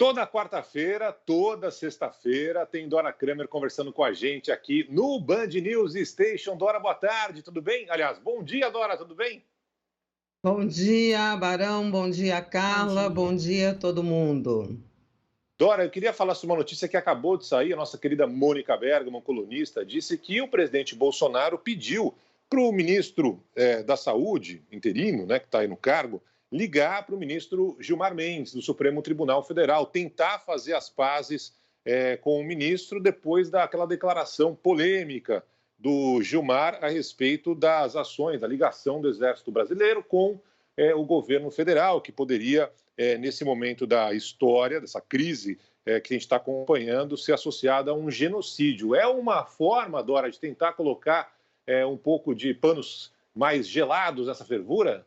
Toda quarta-feira, toda sexta-feira, tem Dora Kramer conversando com a gente aqui no Band News Station. Dora, boa tarde, tudo bem? Aliás, bom dia, Dora, tudo bem? Bom dia, Barão. Bom dia, Bom Carla. Bom dia. dia, todo mundo. Dora, eu queria falar sobre uma notícia que acabou de sair. A nossa querida Mônica Bergamo, colunista, disse que o presidente Bolsonaro pediu para o ministro da Saúde, interino, né, que está aí no cargo, ligar para o ministro Gilmar Mendes, do Supremo Tribunal Federal, tentar fazer as pazes com o ministro depois daquela declaração polêmica do Gilmar a respeito das ações, da ligação do Exército Brasileiro com o governo federal, que poderia, nesse momento da história, dessa crise que a gente está acompanhando, ser associada a um genocídio. É uma forma, Dora, de tentar colocar um pouco de panos mais gelados nessa fervura?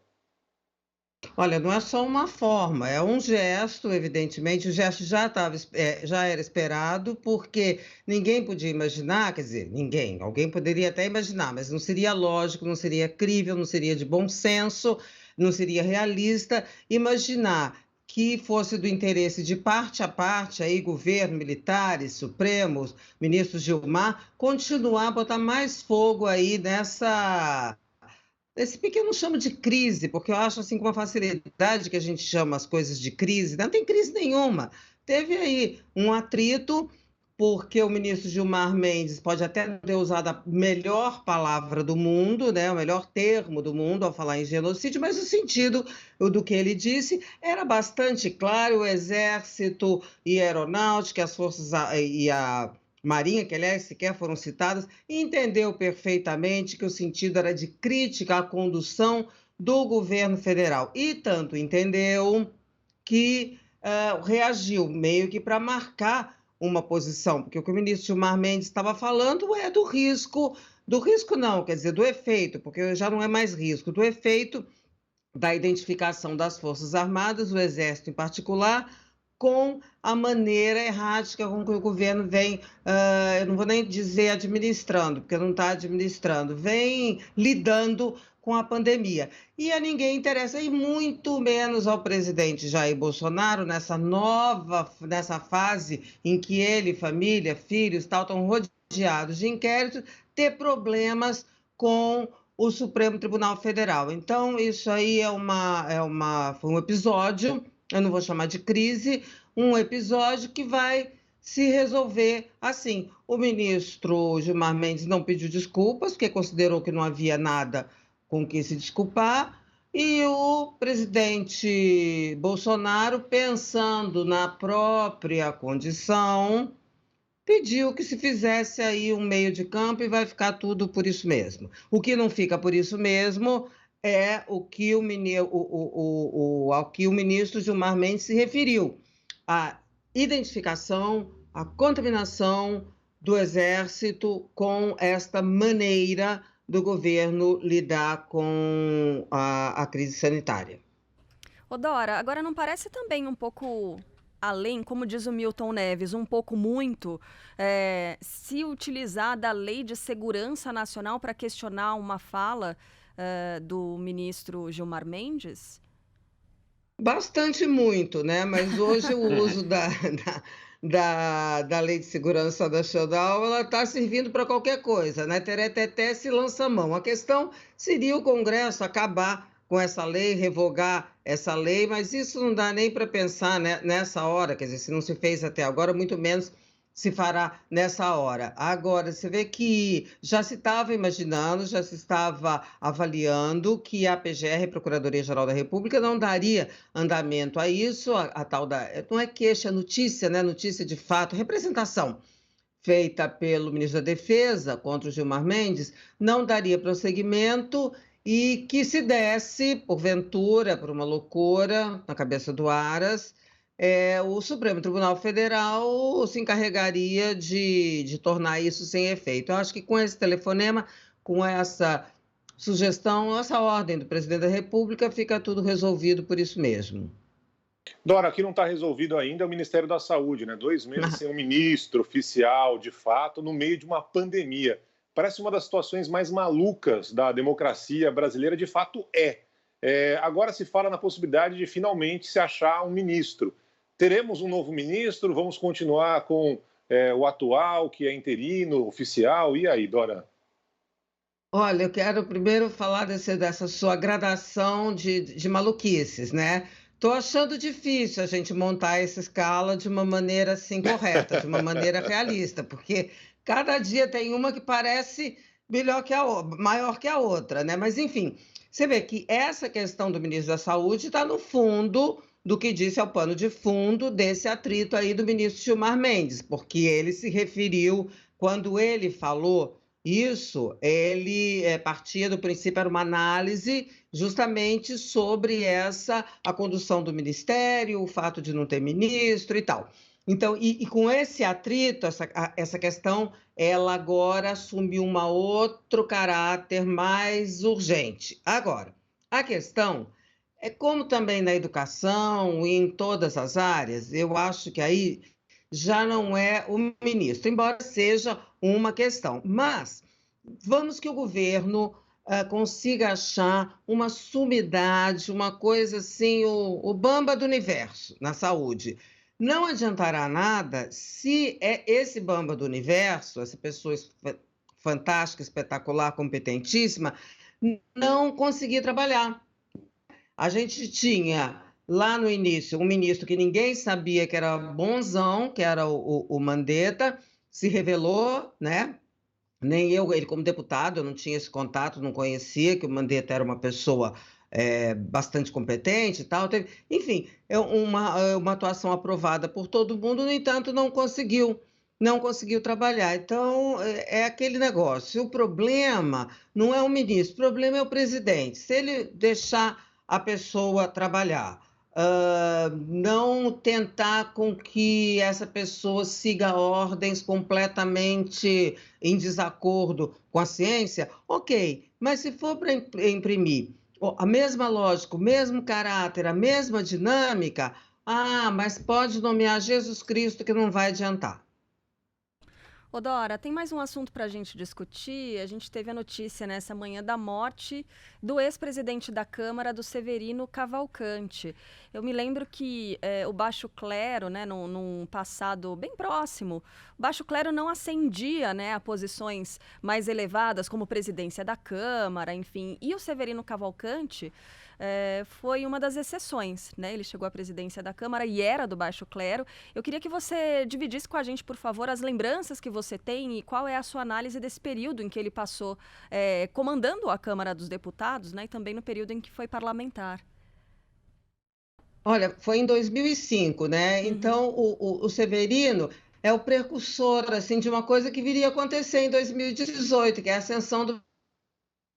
Olha, não é só uma forma, é um gesto, evidentemente. O gesto já era esperado, porque ninguém podia imaginar, quer dizer, ninguém, alguém poderia até imaginar, mas não seria lógico, não seria crível, não seria de bom senso, não seria realista imaginar que fosse do interesse de parte a parte, aí, governo, militares, Supremos, ministro Gilmar, continuar a botar mais fogo aí nesse pequeno chamo de crise, porque eu acho assim com uma facilidade que a gente chama as coisas de crise, não tem crise nenhuma. Teve aí um atrito, porque o ministro Gilmar Mendes pode até não ter usado a melhor palavra do mundo, né, o melhor termo do mundo ao falar em genocídio, mas o sentido do que ele disse era bastante claro. O Exército e a Aeronáutica, as Forças e a Marinha, que aliás sequer foram citadas, entendeu perfeitamente que o sentido era de crítica à condução do governo federal. E tanto entendeu que reagiu meio que para marcar uma posição, porque o que o ministro Gilmar Mendes estava falando é do risco não, quer dizer, do efeito, porque já não é mais risco, do efeito da identificação das Forças Armadas, o Exército em particular, com a maneira errática com que o governo vem, eu não vou nem dizer administrando, porque não está administrando, vem lidando com a pandemia. E a ninguém interessa, e muito menos ao presidente Jair Bolsonaro, nessa fase em que ele, família, filhos, tal, estão rodeados de inquéritos, ter problemas com o Supremo Tribunal Federal. Então, isso aí foi um episódio, eu não vou chamar de crise, um episódio que vai se resolver assim. O ministro Gilmar Mendes não pediu desculpas, porque considerou que não havia nada com que se desculpar, e o presidente Bolsonaro, pensando na própria condição, pediu que se fizesse aí um meio de campo e vai ficar tudo por isso mesmo. O que não fica por isso mesmo é ao que o ministro Gilmar Mendes se referiu, a identificação, a contaminação do Exército com esta maneira do governo lidar com a crise sanitária. Ô Dora, agora não parece também um pouco além, como diz o Milton Neves, um pouco muito, se utilizar da Lei de Segurança Nacional para questionar uma fala do ministro Gilmar Mendes? Bastante muito, né? Mas hoje o uso da Lei de Segurança Nacional, ela está servindo para qualquer coisa, né? Tereteté se lança a mão. A questão seria o Congresso acabar com essa lei, revogar essa lei, mas isso não dá nem para pensar, né, nessa hora, quer dizer, se não se fez até agora, muito menos se fará nessa hora. Agora, você vê que já se estava imaginando, já se estava avaliando que a PGR, Procuradoria-Geral da República, não daria andamento a isso, a tal da... Não é queixa, é notícia, né? Notícia de fato, representação feita pelo ministro da Defesa contra o Gilmar Mendes, não daria prosseguimento e que se desse, porventura, por uma loucura na cabeça do Aras, o Supremo Tribunal Federal se encarregaria de tornar isso sem efeito. Eu acho que com esse telefonema, com essa sugestão, essa ordem do presidente da República, fica tudo resolvido por isso mesmo. Dora, aqui não está resolvido ainda é o Ministério da Saúde, né? 2 meses sem um ministro oficial, de fato, no meio de uma pandemia. Parece uma das situações mais malucas da democracia brasileira, de fato é. Agora se fala na possibilidade de finalmente se achar um ministro. teremos um novo ministro? Vamos continuar com o atual, que é interino, oficial? E aí, Dora? Olha, eu quero primeiro falar dessa sua gradação de maluquices, né? Estou achando difícil a gente montar essa escala de uma maneira assim correta, de uma maneira realista, porque cada dia tem uma que parece melhor que maior que a outra, né? Mas enfim, você vê que essa questão do ministro da Saúde está no fundo do que disse ao pano de fundo desse atrito aí do ministro Gilmar Mendes, porque ele se referiu, quando ele falou isso, ele partia do princípio, era uma análise justamente sobre a condução do ministério, o fato de não ter ministro e tal. Então, e com esse atrito, essa questão, ela agora assumiu um outro caráter mais urgente. Agora, a questão é como também na educação e em todas as áreas, eu acho que aí já não é o ministro, embora seja uma questão. Mas vamos que o governo consiga achar uma sumidade, uma coisa assim, o bamba do universo na saúde. Não adiantará nada se esse bamba do universo, essa pessoa fantástica, espetacular, competentíssima, não conseguir trabalhar. A gente tinha lá no início um ministro que ninguém sabia que era bonzão, que era o Mandetta, se revelou, né? Nem eu, ele como deputado, eu não tinha esse contato, não conhecia que o Mandetta era uma pessoa bastante competente e tal. Enfim, é uma atuação aprovada por todo mundo, no entanto, não conseguiu trabalhar. Então, é aquele negócio. O problema não é o ministro, o problema é o presidente. Se ele deixar a pessoa trabalhar, não tentar com que essa pessoa siga ordens completamente em desacordo com a ciência, ok, mas se for para imprimir a mesma lógica, o mesmo caráter, a mesma dinâmica, mas pode nomear Jesus Cristo que não vai adiantar. Ô Dora, tem mais um assunto para a gente discutir. A gente teve a notícia nessa manhã da morte do ex-presidente da Câmara, do Severino Cavalcante. Eu me lembro que o baixo clero, né, num passado bem próximo, o baixo clero não ascendia, né, a posições mais elevadas, como presidência da Câmara, enfim. E o Severino Cavalcante foi uma das exceções, né? Ele chegou à presidência da Câmara e era do baixo clero. Eu queria que você dividisse com a gente, por favor, as lembranças que você tem e qual é a sua análise desse período em que ele passou comandando a Câmara dos Deputados, né? E também no período em que foi parlamentar. Olha, foi em 2005, né? Então, o Severino é o precursor, assim, de uma coisa que viria a acontecer em 2018, que é a ascensão do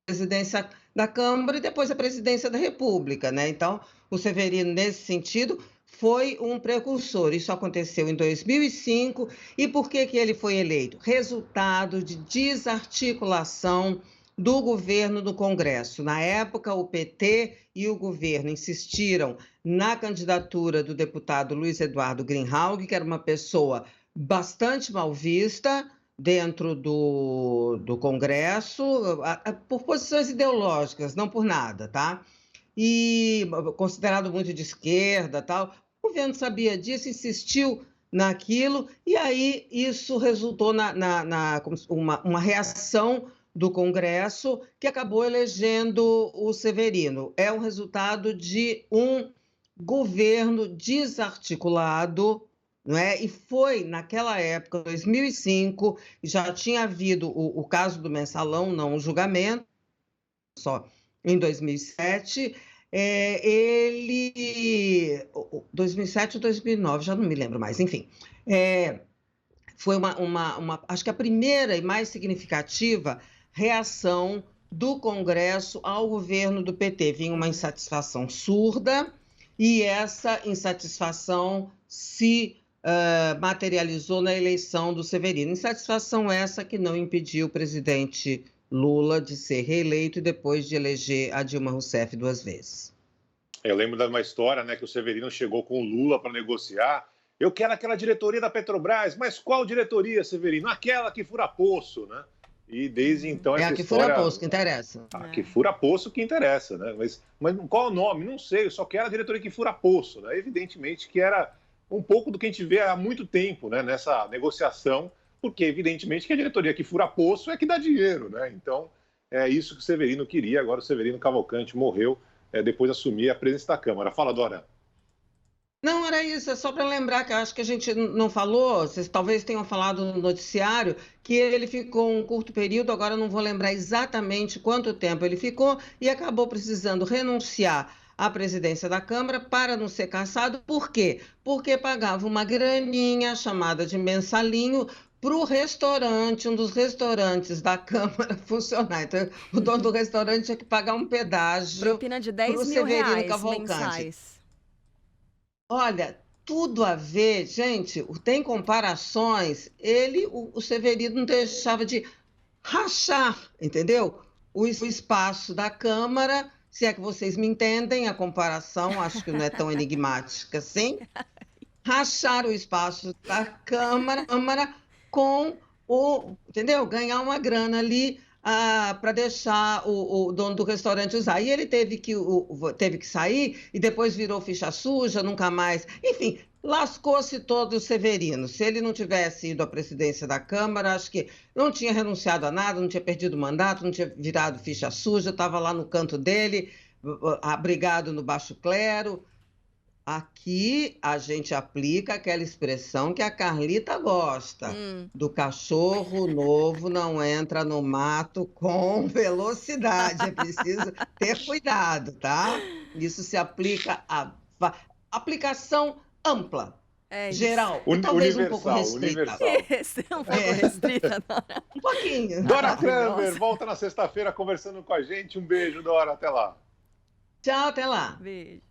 presidência da Câmara e depois a presidência da República, né? Então, o Severino, nesse sentido, foi um precursor. Isso aconteceu em 2005. E por que ele foi eleito? Resultado de desarticulação do governo do Congresso. Na época, o PT e o governo insistiram na candidatura do deputado Luiz Eduardo Greenhalgh, que era uma pessoa bastante mal vista dentro do Congresso, por posições ideológicas, não por nada, tá? E considerado muito de esquerda, tal. O governo sabia disso, insistiu naquilo, e aí isso resultou uma reação do Congresso que acabou elegendo o Severino. É o resultado de um governo desarticulado, não é? E foi, naquela época, 2005, já tinha havido o caso do Mensalão, não o julgamento, só em 2007. 2007 ou 2009, já não me lembro mais, enfim. Foi acho que a primeira e mais significativa reação do Congresso ao governo do PT. Vinha uma insatisfação surda e essa insatisfação se materializou na eleição do Severino. Insatisfação essa que não impediu o presidente Lula de ser reeleito e depois de eleger a Dilma Rousseff 2 vezes. Eu lembro de uma história, né, que o Severino chegou com o Lula para negociar. Eu quero aquela diretoria da Petrobras, mas qual diretoria, Severino? Aquela que fura poço, né? E desde então essa a que história... fura poço que interessa. A que fura poço que interessa, né? Mas qual é o nome? Não sei, eu só quero a diretoria que fura poço, né? Evidentemente que era um pouco do que a gente vê há muito tempo, né, nessa negociação, porque evidentemente que a diretoria que fura poço é que dá dinheiro, né? Então é isso que o Severino queria. Agora o Severino Cavalcante morreu depois de assumir a presidência da Câmara. Fala, Dora. Não, era isso, é só para lembrar que eu acho que a gente não falou, vocês talvez tenham falado no noticiário, que ele ficou um curto período, agora eu não vou lembrar exatamente quanto tempo ele ficou, e acabou precisando renunciar à presidência da Câmara para não ser cassado. Por quê? Porque pagava uma graninha chamada de mensalinho para o restaurante, um dos restaurantes da Câmara funcionar. Então, o dono do restaurante tinha que pagar um pedágio Propina de para o 10 mil Severino reais Cavalcante. mensais. Olha, tudo a ver, gente, tem comparações. O Severino não deixava de rachar, entendeu? O espaço da Câmara, se é que vocês me entendem, a comparação, acho que não é tão enigmática assim. Rachar o espaço da Câmara com entendeu? Ganhar uma grana ali para deixar o dono do restaurante usar. E ele teve que sair e depois virou ficha suja, nunca mais. Enfim, lascou-se todo o Severino. Se ele não tivesse ido à presidência da Câmara, acho que não tinha renunciado a nada, não tinha perdido o mandato, não tinha virado ficha suja, estava lá no canto dele, abrigado no baixo clero. Aqui a gente aplica aquela expressão que a Carlita gosta. Do cachorro novo não entra no mato com velocidade. É preciso ter cuidado, tá? Isso se aplica a aplicação ampla, geral, e talvez um pouco restrita. Um pouco restrita, Dora. Um pouquinho. Dora Kramer volta na sexta-feira conversando com a gente. Um beijo, Dora. Até lá. Tchau, até lá. Beijo.